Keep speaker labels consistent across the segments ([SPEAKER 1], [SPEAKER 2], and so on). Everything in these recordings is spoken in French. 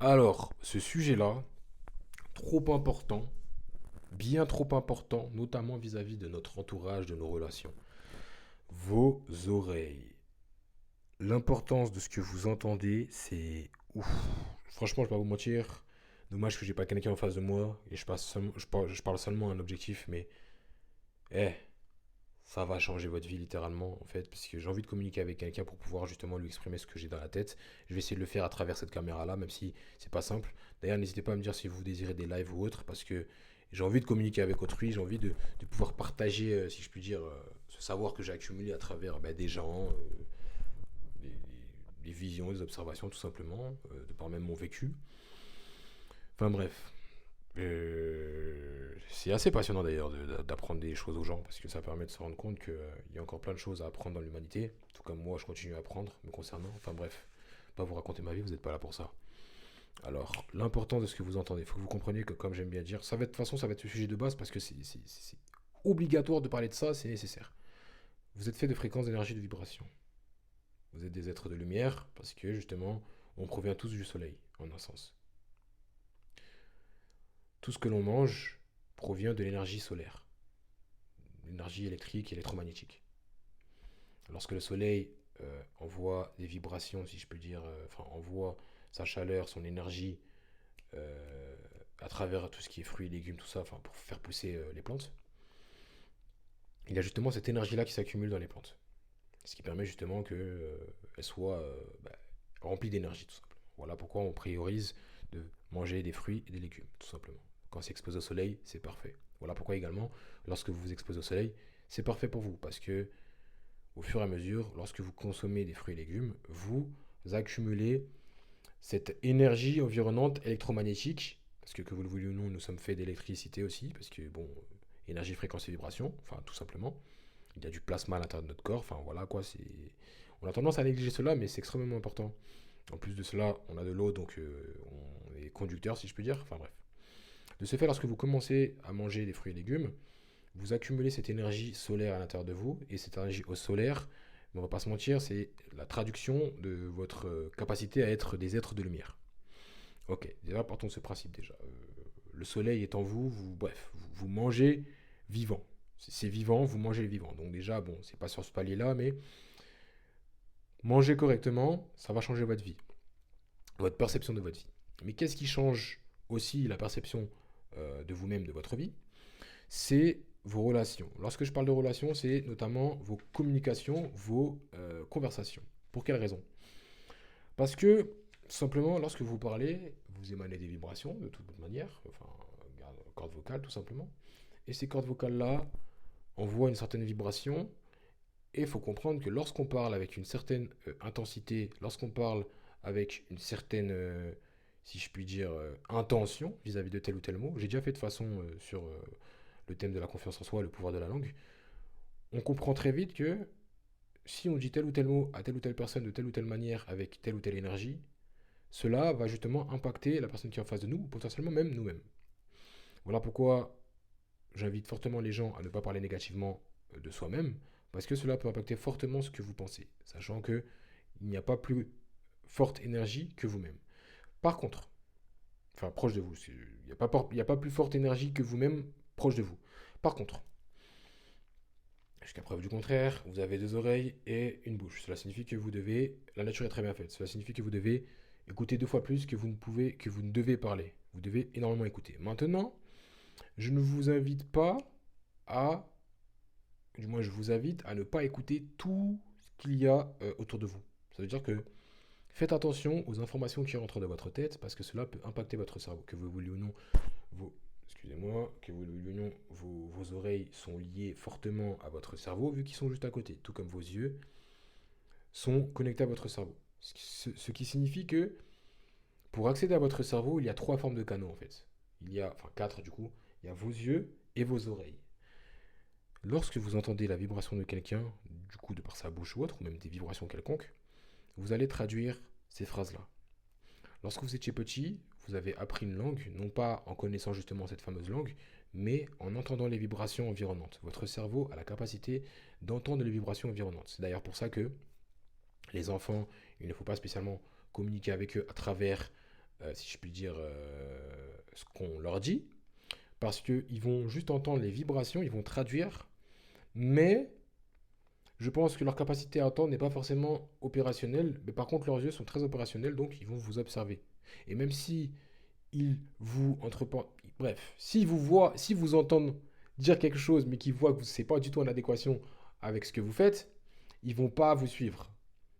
[SPEAKER 1] Alors, ce sujet-là, trop important, bien trop important, notamment vis-à-vis de notre entourage, de nos relations. Vos oreilles. L'importance de ce que vous entendez, c'est ouf. Franchement, je vais pas vous mentir. Dommage que j'ai pas quelqu'un en face de moi et je parle seulement à un objectif, mais eh, ça va changer votre vie littéralement en fait, parce que j'ai envie de communiquer avec quelqu'un pour pouvoir justement lui exprimer ce que j'ai dans la tête. Je vais essayer de le faire à travers cette caméra-là, même si c'est pas simple. D'ailleurs, n'hésitez pas à me dire si vous désirez des lives ou autres, parce que j'ai envie de communiquer avec autrui, j'ai envie de pouvoir partager, si je puis dire, ce savoir que j'ai accumulé à travers des gens, des, des visions, des observations tout simplement, de par même mon vécu. Enfin bref, c'est assez passionnant d'ailleurs d'apprendre des choses aux gens parce que ça permet de se rendre compte qu'il y a encore plein de choses à apprendre dans l'humanité, tout comme moi je continue à apprendre me concernant. Enfin bref, pas vous raconter ma vie, vous n'êtes pas là pour ça. Alors, l'important de ce que vous entendez, il faut que vous compreniez que, comme j'aime bien dire, ça va être, de toute façon, ça va être le sujet de base parce que c'est obligatoire de parler de ça, c'est nécessaire. Vous êtes fait de fréquences d'énergie de vibration. Vous êtes des êtres de lumière parce que, justement, on provient tous du soleil, en un sens. Tout ce que l'on mange provient de l'énergie solaire, l'énergie électrique et électromagnétique. Lorsque le soleil envoie des vibrations, si je peux dire, enfin envoie sa chaleur, son énergie à travers tout ce qui est fruits, légumes, tout ça, enfin pour faire pousser les plantes, il y a justement cette énergie-là qui s'accumule dans les plantes. Ce qui permet justement qu'elles soient remplies d'énergie, tout simplement. Voilà pourquoi on priorise de manger des fruits et des légumes, tout simplement. Quand c'est exposé au soleil, c'est parfait. Voilà pourquoi également, lorsque vous vous exposez au soleil, c'est parfait pour vous, parce que au fur et à mesure, lorsque vous consommez des fruits et légumes, vous accumulez cette énergie environnante électromagnétique, parce que vous le vouliez ou non, nous sommes faits d'électricité aussi, parce que bon, énergie, fréquence et vibration, enfin tout simplement. Il y a du plasma à l'intérieur de notre corps, enfin voilà quoi, c'est... On a tendance à négliger cela, mais c'est extrêmement important. En plus de cela, on a de l'eau, donc on est conducteur, si je peux dire, enfin bref. De ce fait, lorsque vous commencez à manger des fruits et légumes, vous accumulez cette énergie solaire à l'intérieur de vous, et cette énergie au solaire, mais on va pas se mentir, c'est la traduction de votre capacité à être des êtres de lumière. Ok, déjà partons de ce principe déjà. Le soleil est en vous, bref, vous mangez vivant. C'est vivant, vous mangez le vivant. Donc déjà, bon, c'est pas sur ce palier-là, mais manger correctement, ça va changer votre vie, votre perception de votre vie. Mais qu'est-ce qui change aussi la perception de vous-même, de votre vie? C'est vos relations. Lorsque je parle de relations, c'est notamment vos communications, vos conversations. Pour quelle raison? Parce que, simplement, lorsque vous parlez, vous émanez des vibrations, de toute manière, enfin, cordes vocales, tout simplement. Et ces cordes vocales-là envoient une certaine vibration. Et il faut comprendre que lorsqu'on parle avec une certaine intensité, lorsqu'on parle avec une certaine, si je puis dire, intention vis-à-vis de tel ou tel mot, j'ai déjà fait de façon sur le thème de la confiance en soi, le pouvoir de la langue, on comprend très vite que si on dit tel ou tel mot à telle ou telle personne de telle ou telle manière, avec telle ou telle énergie, cela va justement impacter la personne qui est en face de nous, ou potentiellement même nous-mêmes. Voilà pourquoi j'invite fortement les gens à ne pas parler négativement de soi-même, parce que cela peut impacter fortement ce que vous pensez, sachant que il n'y a pas plus forte énergie que vous-même. Par contre, enfin proche de vous, il n'y a pas plus forte énergie que vous-même proche de vous. Par contre, jusqu'à preuve du contraire, vous avez deux oreilles et une bouche. Cela signifie que vous devez, la nature est très bien faite, cela signifie que vous devez écouter deux fois plus que vous ne pouvez, que vous ne devez parler. Vous devez énormément écouter. Maintenant, je ne vous invite pas à, du moins je vous invite à ne pas écouter tout ce qu'il y a autour de vous. Ça veut dire que faites attention aux informations qui rentrent dans votre tête parce que cela peut impacter votre cerveau. Que vous vouliez ou non, vos, excusez-moi, que vous le vouliez ou non, vos oreilles sont liées fortement à votre cerveau vu qu'ils sont juste à côté, tout comme vos yeux sont connectés à votre cerveau. Ce qui signifie que pour accéder à votre cerveau, il y a trois formes de canaux en fait. Il y a, enfin quatre du coup, il y a vos yeux et vos oreilles. Lorsque vous entendez la vibration de quelqu'un, du coup de par sa bouche ou autre, ou même des vibrations quelconques, vous allez traduire ces phrases-là. Lorsque vous étiez petit, vous avez appris une langue, non pas en connaissant justement cette fameuse langue, mais en entendant les vibrations environnantes. Votre cerveau a la capacité d'entendre les vibrations environnantes. C'est d'ailleurs pour ça que les enfants, il ne faut pas spécialement communiquer avec eux à travers si je puis dire, ce qu'on leur dit, parce qu'ils vont juste entendre les vibrations, ils vont traduire, mais je pense que leur capacité à entendre n'est pas forcément opérationnelle, mais par contre leurs yeux sont très opérationnels, donc ils vont vous observer. Et même si ils vous entreprennent, bref, s'ils vous voient, s'ils vous entendent dire quelque chose, mais qu'ils voient que c'est pas du tout en adéquation avec ce que vous faites, ils vont pas vous suivre.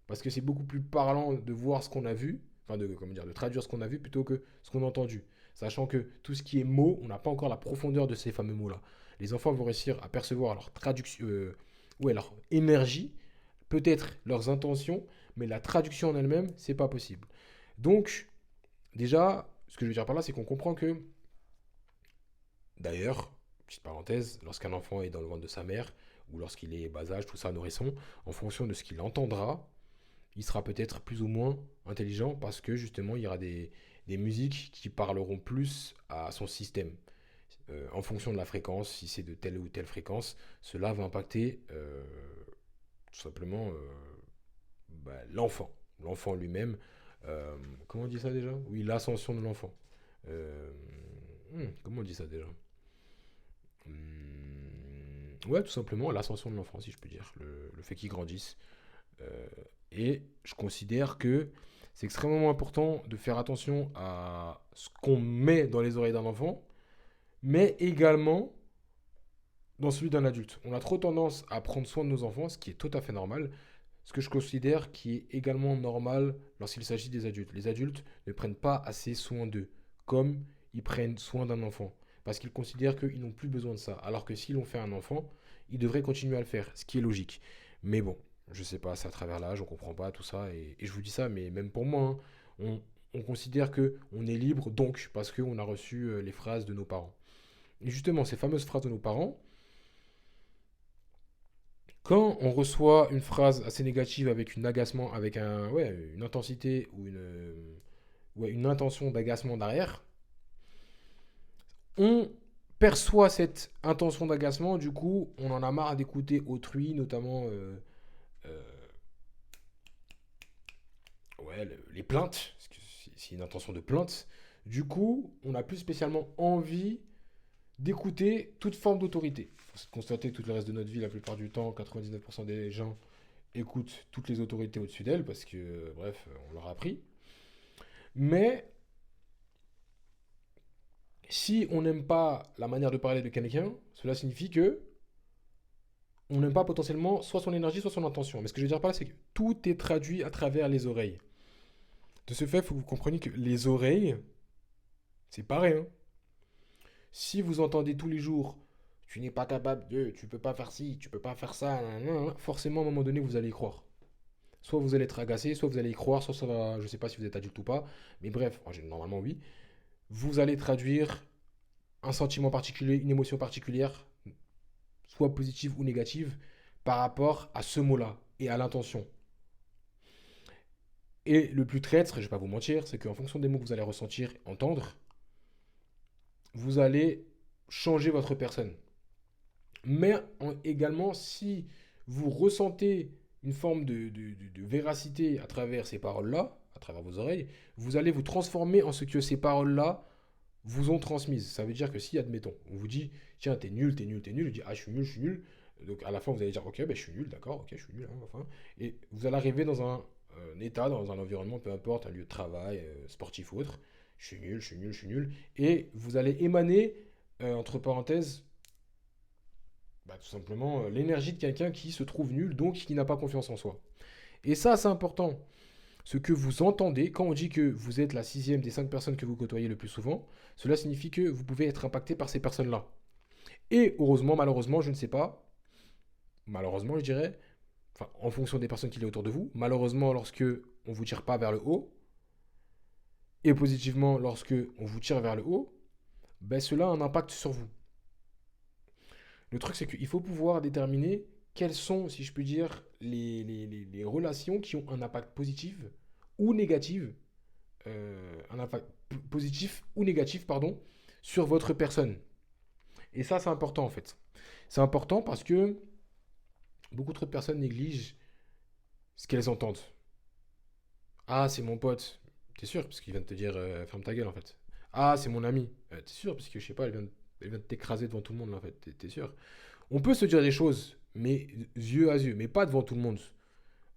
[SPEAKER 1] Parce que c'est beaucoup plus parlant de voir ce qu'on a vu, enfin de, comment dire, de traduire ce qu'on a vu plutôt que ce qu'on a entendu. Sachant que tout ce qui est mots, on n'a pas encore la profondeur de ces fameux mots-là. Les enfants vont réussir à percevoir leur traduction, ouais, leur énergie, peut-être leurs intentions, mais la traduction en elle-même, c'est pas possible. Donc, déjà, ce que je veux dire par là, c'est qu'on comprend que, d'ailleurs, petite parenthèse, lorsqu'un enfant est dans le ventre de sa mère, ou lorsqu'il est bas âge, tout ça, nourrisson, en fonction de ce qu'il entendra, il sera peut-être plus ou moins intelligent parce que justement, il y aura des musiques qui parleront plus à son système. En fonction de la fréquence, si c'est de telle ou telle fréquence, cela va impacter tout simplement l'enfant. L'enfant lui-même. Comment on dit ça déjà? Oui, l'ascension de l'enfant. Euh, comment on dit ça déjà? Ouais, tout simplement l'ascension de l'enfant, si je peux dire. Le fait qu'il grandisse. Euh, et je considère que c'est extrêmement important de faire attention à ce qu'on met dans les oreilles d'un enfant, mais également dans celui d'un adulte. On a trop tendance à prendre soin de nos enfants, ce qui est tout à fait normal, ce que je considère qui est également normal lorsqu'il s'agit des adultes. Les adultes ne prennent pas assez soin d'eux, comme ils prennent soin d'un enfant, parce qu'ils considèrent qu'ils n'ont plus besoin de ça, alors que s'ils l'ont fait un enfant, ils devraient continuer à le faire, ce qui est logique. Mais bon, je sais pas, c'est à travers l'âge, on comprend pas tout ça, et je vous dis ça, mais même pour moi, hein, on considère que on est libre, donc, parce qu'on a reçu les phrases de nos parents. Et justement, ces fameuses phrases de nos parents, quand on reçoit une phrase assez négative avec une agacement, avec une intensité ou une intention d'agacement derrière, on perçoit cette intention d'agacement, du coup, on en a marre d'écouter autrui, notamment euh, les plaintes, parce que c'est une intention de plainte. Du coup, on n'a plus spécialement envie d'écouter toute forme d'autorité. Il faut constater que tout le reste de notre vie, la plupart du temps, 99% des gens écoutent toutes les autorités au-dessus d'elles parce que, bref, on leur a appris. Mais si on n'aime pas la manière de parler de quelqu'un, cela signifie que on n'aime pas potentiellement soit son énergie, soit son intention. Mais ce que je veux dire par là, c'est que tout est traduit à travers les oreilles. De ce fait, il faut que vous compreniez que les oreilles, c'est pareil, hein. Si vous entendez tous les jours, tu n'es pas capable de, tu peux pas faire ci, tu peux pas faire ça, nan, forcément à un moment donné vous allez y croire. Soit vous allez être agacé, soit vous allez y croire, soit ça va, je sais pas si vous êtes adulte ou pas, mais bref, normalement oui, vous allez traduire un sentiment particulier, une émotion particulière, soit positive ou négative, par rapport à ce mot-là et à l'intention. Et le plus traître, je ne vais pas vous mentir, c'est qu'en fonction des mots que vous allez ressentir, entendre, vous allez changer votre personne. Mais également, si vous ressentez une forme de véracité à travers ces paroles-là, à travers vos oreilles, vous allez vous transformer en ce que ces paroles-là vous ont transmise. Ça veut dire que si, admettons, on vous dit, tiens, t'es nul, t'es nul, t'es nul, vous dites, ah, je suis nul, je suis nul. Donc à la fin, vous allez dire, ok, ben, je suis nul, d'accord, ok, je suis nul, hein, enfin. Et vous allez arriver dans un état, dans un environnement, peu importe, un lieu de travail, sportif ou autre. Je suis nul, je suis nul, je suis nul. Et vous allez émaner, entre parenthèses, tout simplement l'énergie de quelqu'un qui se trouve nul, donc qui n'a pas confiance en soi. Et ça, c'est important. Ce que vous entendez, quand on dit que vous êtes la sixième des 5 personnes que vous côtoyez le plus souvent, cela signifie que vous pouvez être impacté par ces personnes-là. Et heureusement, malheureusement, je ne sais pas, malheureusement, je dirais, enfin, en fonction des personnes qu'il y a autour de vous, malheureusement, lorsque on vous tire pas vers le haut, et positivement, lorsque on vous tire vers le haut, cela a un impact sur vous. Le truc, c'est qu'il faut pouvoir déterminer quelles sont, si je puis dire, les relations qui ont un impact positif ou négatif, un impact positif ou négatif, pardon, sur votre personne. Et ça, c'est important en fait. C'est important parce que beaucoup trop de personnes négligent ce qu'elles entendent. Ah, c'est mon pote. T'es sûr, parce qu'il vient de te dire ferme ta gueule en fait. Ah, c'est mon ami. T'es sûr, parce que je sais pas, elle vient de t'écraser devant tout le monde là en fait. T'es sûr. On peut se dire des choses, mais yeux à yeux, mais pas devant tout le monde.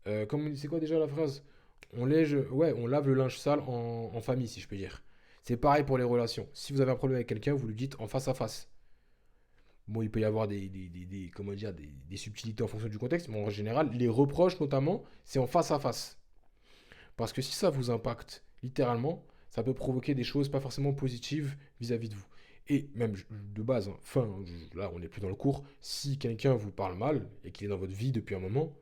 [SPEAKER 1] C'est quoi déjà la phrase? Ouais, on lave le linge sale en famille, si je peux dire. C'est pareil pour les relations. Si vous avez un problème avec quelqu'un, vous lui dites en face à face. Bon, il peut y avoir comment dire, des subtilités en fonction du contexte, mais en général, les reproches notamment, c'est en face à face. Parce que si ça vous impacte littéralement, ça peut provoquer des choses pas forcément positives vis-à-vis de vous. Et même de base, hein, là on n'est plus dans le cours, si quelqu'un vous parle mal et qu'il est dans votre vie depuis un moment,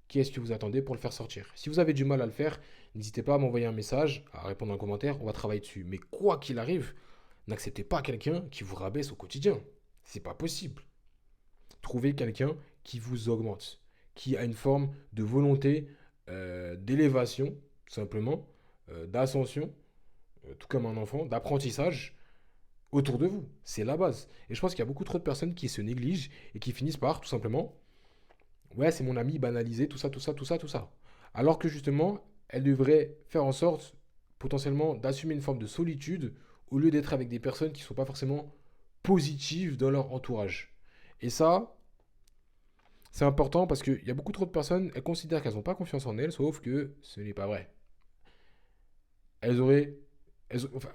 [SPEAKER 1] qu'est-ce que vous attendez pour le faire sortir? Si vous avez du mal à le faire, n'hésitez pas à m'envoyer un message, à répondre en commentaire, on va travailler dessus. Mais quoi qu'il arrive, n'acceptez pas quelqu'un qui vous rabaisse au quotidien. C'est pas possible. Trouvez quelqu'un qui vous augmente, qui a une forme de volonté d'élévation, tout simplement, d'ascension, tout comme un enfant, d'apprentissage autour de vous. C'est la base. Et je pense qu'il y a beaucoup trop de personnes qui se négligent et qui finissent par, tout simplement, ouais, c'est mon ami, banaliser, tout ça, tout ça, tout ça, tout ça. Alors que justement, elle devrait faire en sorte, potentiellement, d'assumer une forme de solitude au lieu d'être avec des personnes qui ne sont pas forcément positives dans leur entourage. Et ça, c'est important parce qu'il y a beaucoup trop de personnes, elles considèrent qu'elles n'ont pas confiance en elles, sauf que ce n'est pas vrai. Elles auraient. Enfin,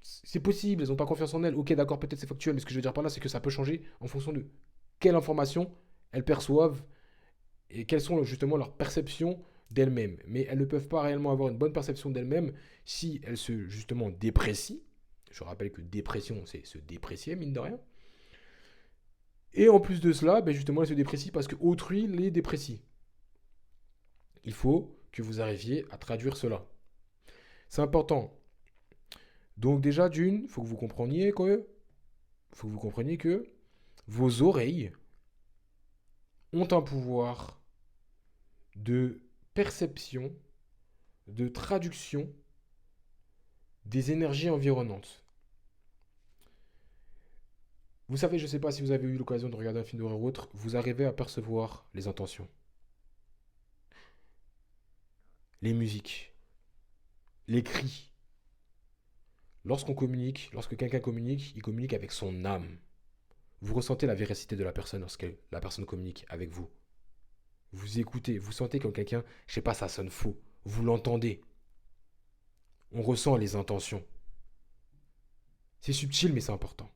[SPEAKER 1] c'est possible, elles n'ont pas confiance en elles. Ok, d'accord, peut-être c'est factuel, mais ce que je veux dire par là, c'est que ça peut changer en fonction de quelle information elles perçoivent et quelles sont justement leurs perceptions d'elles-mêmes. Mais elles ne peuvent pas réellement avoir une bonne perception d'elles-mêmes si elles se justement déprécient. Je rappelle que dépression, c'est se déprécier, mine de rien. Et en plus de cela, ben justement, elles se déprécient parce que autrui les déprécie. Il faut que vous arriviez à traduire cela. C'est important. Donc déjà, d'une, il faut que vous compreniez que vos oreilles ont un pouvoir de perception, de traduction des énergies environnantes. Vous savez, je ne sais pas si vous avez eu l'occasion de regarder un film d'horreur ou autre, vous arrivez à percevoir les intentions, les musiques, les cris. Lorsque quelqu'un communique, il communique avec son âme. Vous ressentez la véracité de la personne lorsque la personne communique avec vous. Vous écoutez, vous sentez comme quelqu'un, je sais pas, ça sonne faux. Vous l'entendez. On ressent les intentions. C'est subtil, mais c'est important.